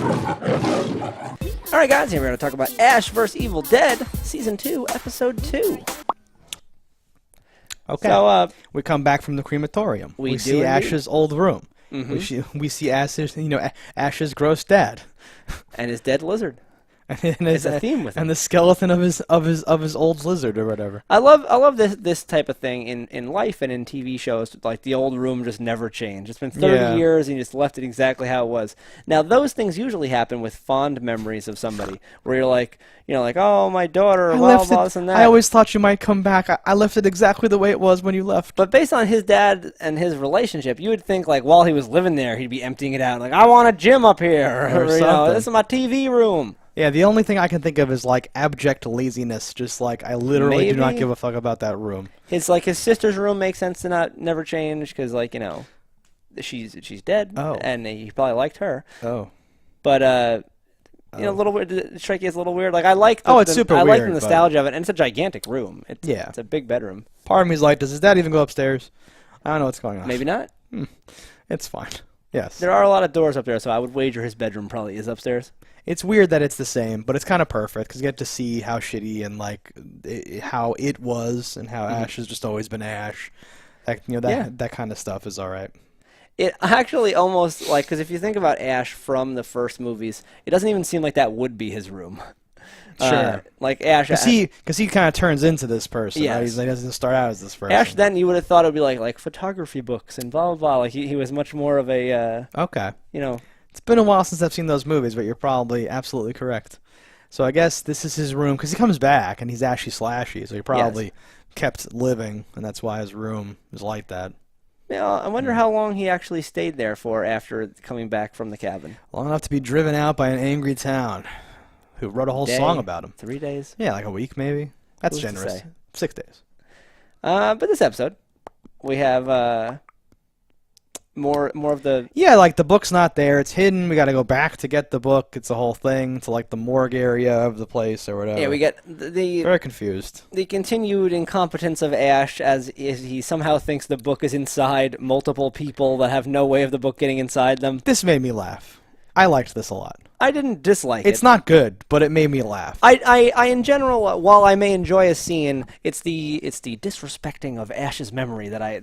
All right, guys, here we're going to talk about Ash vs. Evil Dead, Season 2, Episode 2. Okay. So, we come back from the crematorium. We do see indeed. Ash's old room. Mm-hmm. We see Ash's, Ash's gross dad. And his dead lizard. And It's a theme with him. and the skeleton of his old lizard or whatever. I love this type of thing in life and in TV shows. Like the old room just never changed. It's been 30 years and you just left it exactly how it was. Now those things usually happen with fond memories of somebody, where you're like, oh, my daughter, blah blah this and that. I always thought you might come back. I left it exactly the way it was when you left. But based on his dad and his relationship, you would think like while he was living there, he'd be emptying it out. Like, I want a gym up here, Or this is my TV room. Yeah, the only thing I can think of is like abject laziness. Just like I literally do not Maybe. give a fuck about that room. His sister's room makes sense to never change because she's dead. Oh. And he probably liked her. Oh. But a little weird. Strike is a little weird. Like I like. It's super I like the weird, nostalgia of it, and it's a gigantic room. Yeah. It's a big bedroom. Part of me's like, does his dad even go upstairs? I don't know what's going on. Maybe not. It's fine. Yes. There are a lot of doors up there, so I would wager his bedroom probably is upstairs. It's weird that it's the same, but it's kind of perfect because you get to see how shitty and like how it was and how Ash has just always been Ash. That kind of stuff is all right. It actually almost like because if you think about Ash from the first movies, it doesn't even seem like that would be his room. Sure. Like Ash, because he kind of turns into this person. Yes. Right? He doesn't start out as this person. Ash, then you would have thought it would be like photography books and blah blah blah. Like he was much more of a okay. It's been a while since I've seen those movies, but you're probably absolutely correct. So I guess this is his room because he comes back and he's Ashy Slashy, so he probably kept living, and that's why his room is like that. Yeah, I wonder how long he actually stayed there for after coming back from the cabin. Long enough to be driven out by an angry town, who wrote a whole song about him. 3 days. Yeah, like a week maybe. That's Who's to generous. say? 6 days. But this episode, we have more of the. Yeah, like the book's not there. It's hidden. We got to go back to get the book. It's a whole thing to like the morgue area of the place or whatever. Yeah, we get the very confused. The continued incompetence of Ash as he somehow thinks the book is inside multiple people that have no way of the book getting inside them. This made me laugh. I liked this a lot. I didn't dislike it. It's not good, but it made me laugh. I in general, while I may enjoy a scene, it's the disrespecting of Ash's memory that I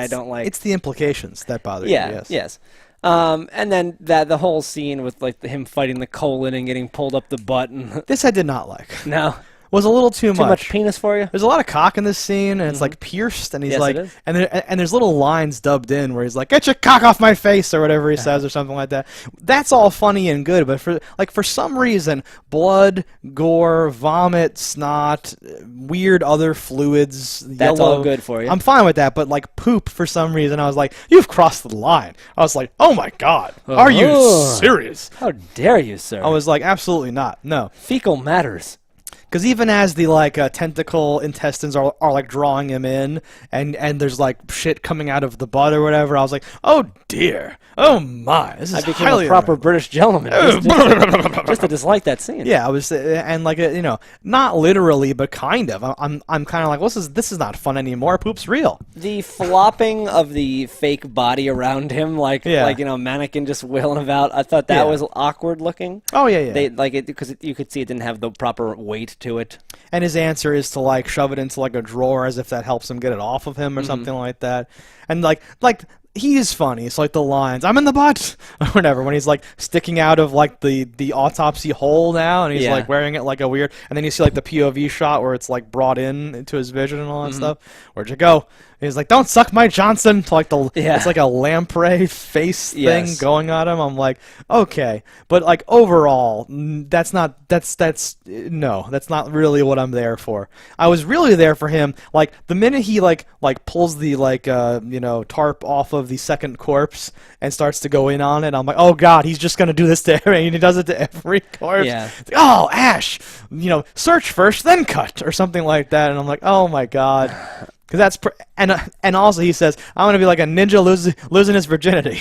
don't like. It's the implications that bother me. Yes. And then the whole scene with like him fighting the colon and getting pulled up the butt. And this I did not like. No. Was a little too much. Too much penis for you? There's a lot of cock in this scene, and it's like pierced, and he's Yes, like, it is. and there's little lines dubbed in where he's like, "Get your cock off my face" or whatever he says, or something like that. That's all funny and good, but for some reason, blood, gore, vomit, snot, weird other fluids, That's yellow, all good for you. I'm fine with that, but like poop for some reason, I was like, "You've crossed the line." I was like, "Oh my god, are you serious?" How dare you, sir? I was like, "Absolutely not, no." Fecal matters. Because even as the like tentacle intestines are like drawing him in, and there's like shit coming out of the butt or whatever, I was like, oh dear, oh my, this is I became highly a proper British gentleman just to dislike that scene. Yeah, I was, and like not literally, but kind of. I'm kind of like, well, this is not fun anymore. Poop's real. The flopping of the fake body around him, like mannequin just wheeling about. I thought that was awkward looking. Oh yeah. They like it because you could see it didn't have the proper weight to it. And his answer is to like shove it into like a drawer as if that helps him get it off of him or something like that. And like he is funny. It's like the lines, "I'm in the butt," or whatever, when he's like sticking out of like the autopsy hole now, and he's like wearing it like a weird, and then you see like the POV shot where it's like brought in into his vision and all that stuff. "Where'd you go?" And he's like, "Don't suck my Johnson." To like it's like a lamprey face thing going on him. I'm like, okay, but like overall, that's not really what I'm there for. I was really there for him. Like the minute he like pulls the tarp off of the second corpse and starts to go in on it, I'm like, oh god, he's just gonna do this to every. And he does it to every corpse. Yeah. It's like, oh, Ash, search first then cut or something like that. And I'm like, oh my god. Because and also he says, "I'm gonna be like a ninja losing his virginity."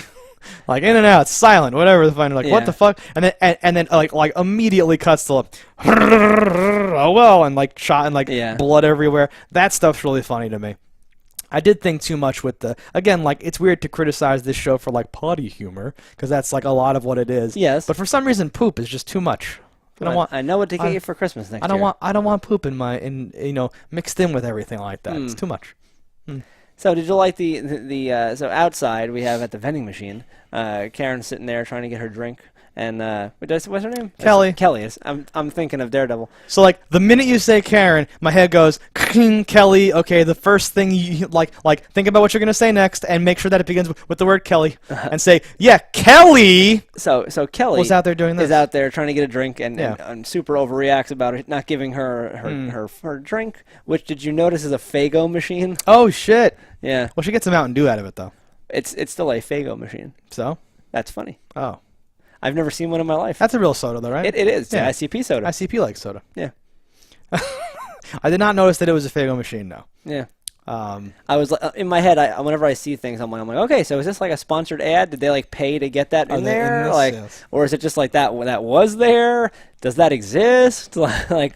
Like in and out, silent, whatever the fun. Like what the fuck? And then like immediately cuts to oh well, and like shot and like blood everywhere. That stuff's really funny to me. I did think too much with again, like, it's weird to criticize this show for, like, potty humor, because that's, like, a lot of what it is. Yes. But for some reason, poop is just too much. I know what to get you for Christmas next year. I don't want poop mixed in with everything like that. It's too much. So did you like so outside we have at the vending machine, Karen sitting there trying to get her drink. And what's her name? Kelly. Kelly is. I'm thinking of Daredevil. So like the minute you say Karen, my head goes Kelly. Okay, the first thing you like think about what you're gonna say next, and make sure that it begins with the word Kelly, and say Kelly. So Kelly was out there doing this. Is out there trying to get a drink, and super overreacts about it, not giving her drink. Which did you notice is a Faygo machine? Oh shit. Yeah. Well, she gets some Mountain Dew out of it though. It's still a Faygo machine. So that's funny. Oh. I've never seen one in my life. That's a real soda, though, right? It is. Yeah. ICP soda. ICP like soda. Yeah. I did not notice that it was a Faygo machine, though. Yeah. I was in my head. Whenever I see things, I'm like, okay, so is this like a sponsored ad? Did they like pay to get that in there? Yes. Or is it just like that was there? Does that exist? Like.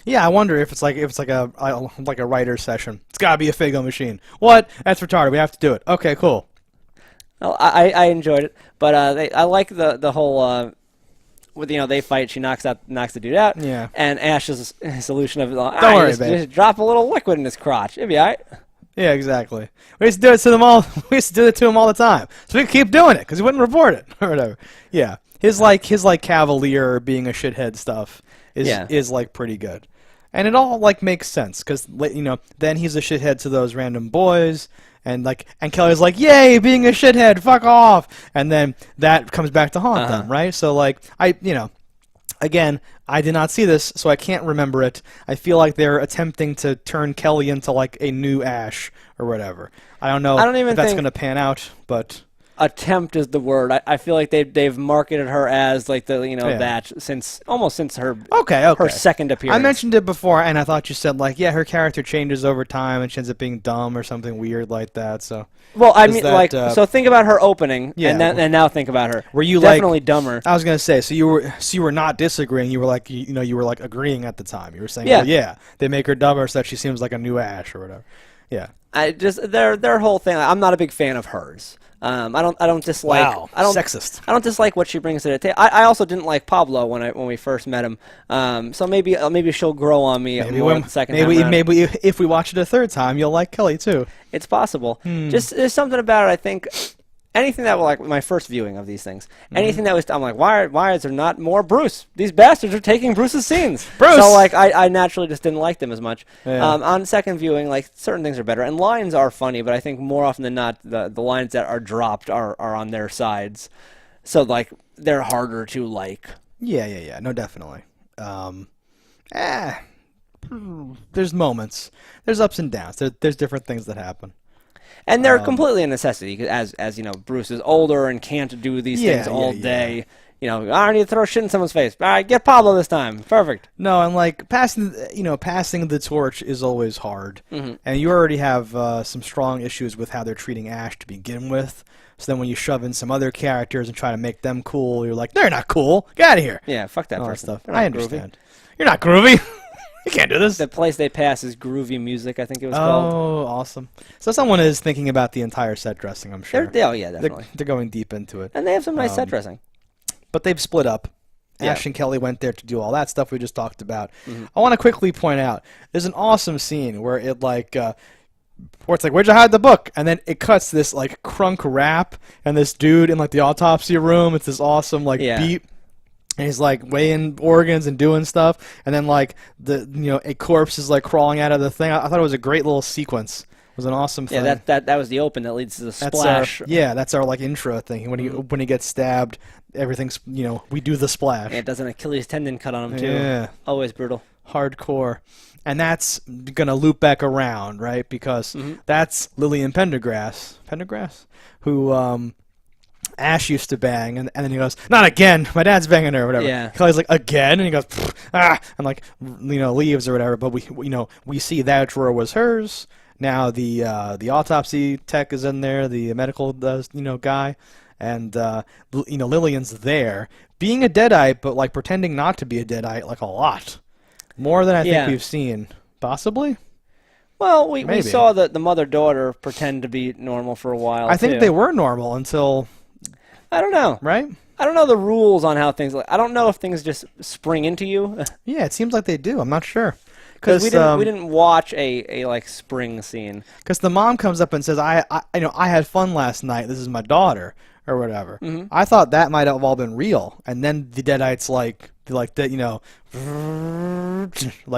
Yeah, I wonder if it's like a writer's session. It's gotta be a Faygo machine. What? That's retarded. We have to do it. Okay, cool. Well, I enjoyed it, but I like the whole they fight. She knocks the dude out. Yeah. And Ash's solution of don't worry, babe. Just drop a little liquid in his crotch. It'd be alright. Yeah, exactly. We used to do it to them all. We used to do it to him all the time. So we could keep doing it because he wouldn't report it or whatever. Yeah. His cavalier being a shithead stuff is like pretty good. And it all like makes sense because then he's a shithead to those random boys. And Kelly's like, yay, being a shithead, fuck off. And then that comes back to haunt them, right? So again, I did not see this, so I can't remember it. I feel like they're attempting to turn Kelly into like a new Ash or whatever. I don't know if that's going to pan out, but attempt is the word. I feel like they've marketed her as like that since her her second appearance. I mentioned it before, and I thought you said her character changes over time and she ends up being dumb or something weird like that. So so think about her opening, and now think about her. Were you definitely dumber? I was gonna say, so you were not disagreeing. You were like you were like agreeing at the time. You were saying, they make her dumber so that she seems like a new Ash or whatever. Yeah. I just their whole thing. I'm not a big fan of hers. I don't dislike. Wow, sexist. I don't dislike what she brings to the table. I also didn't like Pablo when we first met him. So maybe she'll grow on me more the second time around. Maybe if we watch it a third time, you'll like Kelly too. It's possible. Just there's something about it. I think anything that was my first viewing of these things. Anything that was I'm like, why is there not more Bruce? These bastards are taking Bruce's scenes. Bruce. So I naturally just didn't like them as much. Yeah. On second viewing, certain things are better, and lines are funny, but I think more often than not, the lines that are dropped are on their sides. So they're harder to like. Yeah. No, definitely. There's moments. There's ups and downs. There's different things that happen. And they're completely a necessity, as Bruce is older and can't do these things all day. I need to throw shit in someone's face. All right, get Pablo this time. Perfect. No, and passing the torch is always hard. And you already have some strong issues with how they're treating Ash to begin with. So then when you shove in some other characters and try to make them cool, you're like, they're not cool. Get out of here. Yeah, fuck that all person. That stuff. I understand. Groovy. You're not groovy. You can't do this. The place they pass is Groovy Music, I think it was called. Oh, awesome. So someone is thinking about the entire set dressing, I'm sure. Oh, yeah, definitely. They're going deep into it. And they have some nice set dressing. But they've split up. Yeah. Ash and Kelly went there to do all that stuff we just talked about. I want to quickly point out, there's an awesome scene where it where it's like, where'd you hide the book? And then it cuts this crunk rap and this dude in the autopsy room. It's this awesome beat. And he's weighing organs and doing stuff, and then a corpse is crawling out of the thing. I thought it was a great little sequence. It was an awesome thing. Yeah, that was the open that leads to the splash. That's our intro thing. When he gets stabbed, everything's we do the splash. Yeah, it does an Achilles tendon cut on him too. Yeah, always brutal. Hardcore, and that's gonna loop back around, right? Because that's Lillian Pendergrass, who Ash used to bang, and then he goes, not again, my dad's banging her or whatever. Yeah. Kelly's like, again? And he goes, and leaves or whatever, but we see that drawer was hers. Now the autopsy tech is in there, the medical guy, and Lillian's there, being a Deadite, but pretending not to be a Deadite a lot. More than I think we've seen. Possibly? Well, we Maybe. saw the mother-daughter pretend to be normal for a while, I think too. they were normal until, I don't know. right? I don't know the rules on how things... I don't know if things just spring into you. Yeah, it seems like they do. I'm not sure. Because we didn't watch a like spring scene. Because the mom comes up and says, I had fun last night. This is my daughter, or whatever. Mm-hmm. I thought that might have all been real, and then the Deadites like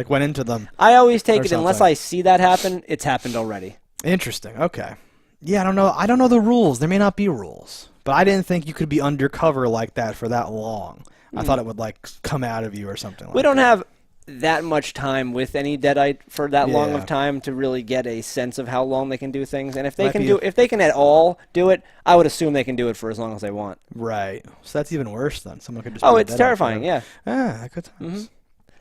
went into them. I always take it, something. unless I see that happen, it's happened already. Interesting. Okay. Yeah, I don't know. I don't know the rules. There may not be rules, but I didn't think you could be undercover like that for that long. I thought it would like come out of you or something. We don't have that much time with any Deadite for that long Yeah. of time to really get a sense of how long they can do things. And if they if they can at all do it, I would assume they can do it for as long as they want. Right. So that's even worse then. Someone could just. Oh, be a it's Deadite terrifying. forever. Yeah. Ah, good times.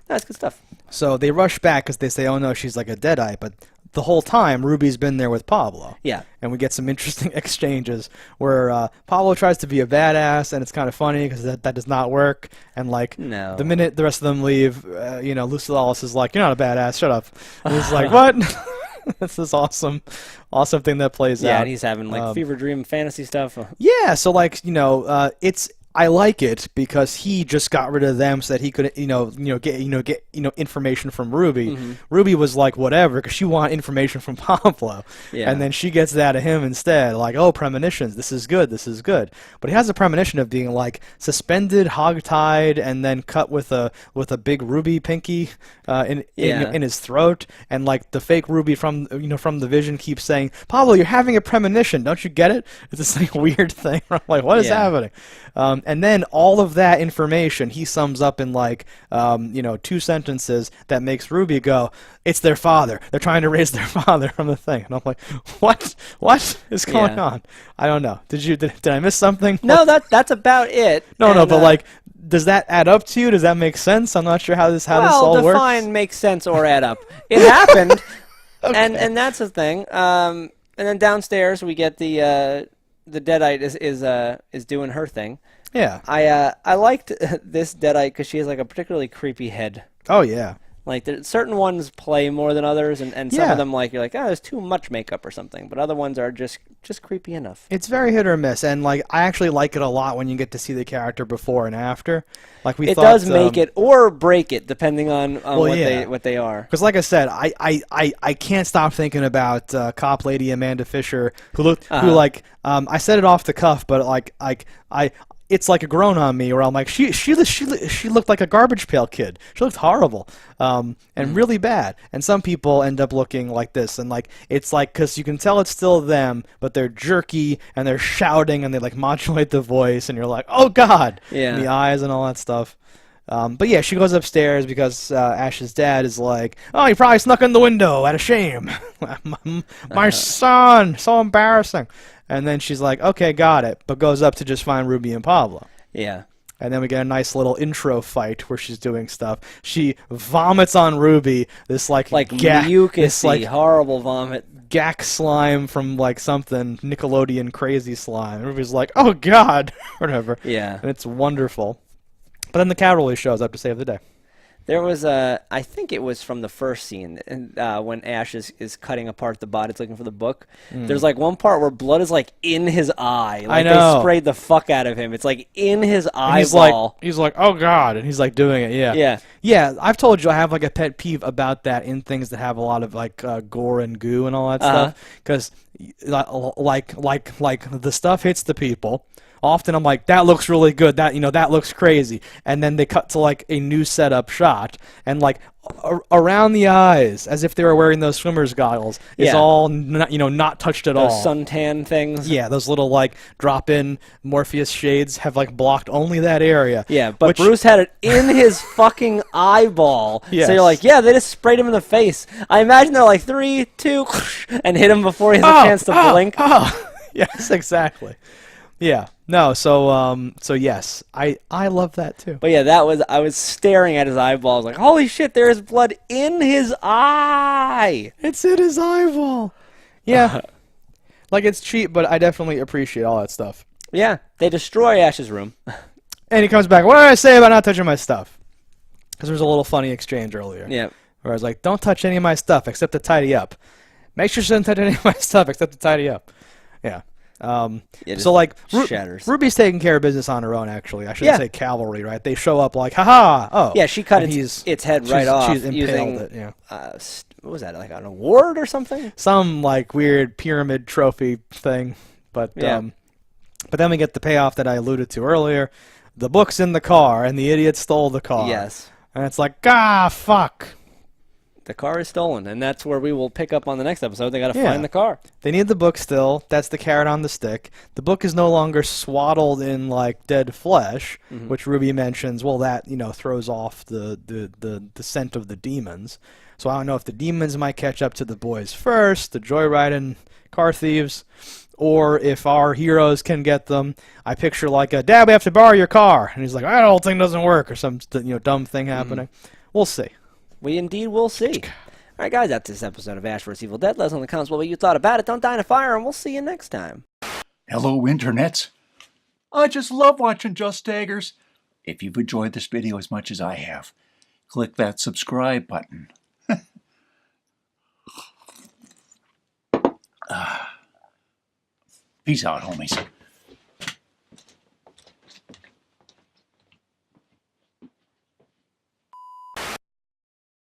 That's good stuff. So they rush back because they say, "Oh no, she's like a Deadite," but the whole time Ruby's been there with Pablo. Yeah. And we get some interesting exchanges where Pablo tries to be a badass, and it's kind of funny because that does not work. And like No. the minute the rest of them leave, Lucy Lawless is like, "You're not a badass. Shut up." And he's like, "What?" That's this awesome thing that plays out. Yeah, and he's having like fever dream fantasy stuff. Yeah, so like it's I like it because he just got rid of them so that he could get information from Ruby. Ruby was like whatever because she wanted information from Pablo, Yeah. and then she gets that of him instead. Like, oh, premonitions, this is good. But he has a premonition of being like suspended, hogtied, and then cut with a big ruby pinky in his throat, and like the fake Ruby from the vision keeps saying, Pablo, you're having a premonition, don't you get it? It's this like weird thing. I'm like, what is happening? And then all of that information he sums up in like 2 sentences that makes Ruby go, it's their father. They're trying to raise their father from the thing. And I'm like, what is going on? I don't know. Did I miss something? No, that's about it. No, but like, does that add up to you? Does that make sense? I'm not sure how this all works. Well, define makes sense or add up. It happened, and that's the thing. And then downstairs we get the Deadite is doing her thing. Yeah. I liked this Deadite because she has like a particularly creepy head. Oh yeah. Like certain ones play more than others, and some Yeah. of them like you're like, oh, there's too much makeup or something. But other ones are just creepy enough. It's very hit or miss, and like I actually like it a lot when you get to see the character before and after. Like It does make it or break it depending on what they are. Because like I said, I can't stop thinking about cop lady Amanda Fisher, who I said it off the cuff, but it's like a grown on me where I'm like, she looked like a garbage pail kid. She looked horrible, and really bad. And some people end up looking like this, and like it's like because you can tell it's still them, but they're jerky and they're shouting and they like modulate the voice, and you're like, oh god, and the eyes and all that stuff. But yeah, she goes upstairs because Ash's dad is like, oh, he probably snuck in the window out of shame. My son, so embarrassing. And then she's like, okay, got it, but goes up to just find Ruby and Pablo. Yeah. And then we get a nice little intro fight where she's doing stuff. She vomits on Ruby, this mucusy, horrible vomit. Gack slime from like something, Nickelodeon crazy slime. And Ruby's like, oh god, whatever. Yeah. And it's wonderful. But then the cavalry shows up to save the day. There was I think it was from the first scene, and when Ash is cutting apart the bodies looking for the book. There's like one part where blood is like in his eye. Like I know. They sprayed the fuck out of him. It's like in his eyeball. He's like, oh god, and he's like doing it. Yeah. Yeah. I've told you I have like a pet peeve about that in things that have a lot of like gore and goo and all that stuff. Because like the stuff hits the people. Often I'm like, that looks really good. That looks crazy. And then they cut to like a new setup shot, and like around the eyes, as if they were wearing those swimmer's goggles, is all not touched at all. Those suntan things. Yeah, those little like drop-in Morpheus shades have like blocked only that area. Yeah, but Bruce had it in his fucking eyeball. Yes. So you're like, yeah, they just sprayed him in the face. I imagine they're like 3, 2, and hit him before he has a chance to blink. Oh, yes, exactly. Yeah. No, so yes, I love that too. But yeah, I was staring at his eyeballs like, holy shit, there is blood in his eye. It's in his eyeball. Yeah. Like it's cheap, but I definitely appreciate all that stuff. Yeah, they destroy Ash's room. And he comes back, what did I say about not touching my stuff? Because there was a little funny exchange earlier. Yeah. where I was like, don't touch any of my stuff except to tidy up. Make sure she doesn't touch any of my stuff except to tidy up. Yeah. So like Ruby's taking care of business on her own. Actually, I shouldn't say cavalry, right? They show up like, haha, oh yeah, she cut its head right off. She's impaled it. Yeah. What was that, like an award or something? Some like weird pyramid trophy thing. But then we get the payoff that I alluded to earlier. The book's in the car, and the idiot stole the car. Yes. And it's like, fuck. The car is stolen, and that's where we will pick up on the next episode. They got to find the car. They need the book still. That's the carrot on the stick. The book is no longer swaddled in like dead flesh, which Ruby mentions. Well, that throws off the scent of the demons. So I don't know if the demons might catch up to the boys first, the joyriding car thieves, or if our heroes can get them. I picture like Dad, we have to borrow your car, and he's like, that whole thing doesn't work, or some dumb thing happening. We'll see. We indeed will see. All right, guys, that's this episode of Ash vs. Evil Dead. Let us know in the comments what you thought about it. Don't die in a fire, and we'll see you next time. Hello, internets. I just love watching JustDaggers. If you've enjoyed this video as much as I have, click that subscribe button. Peace out, homies.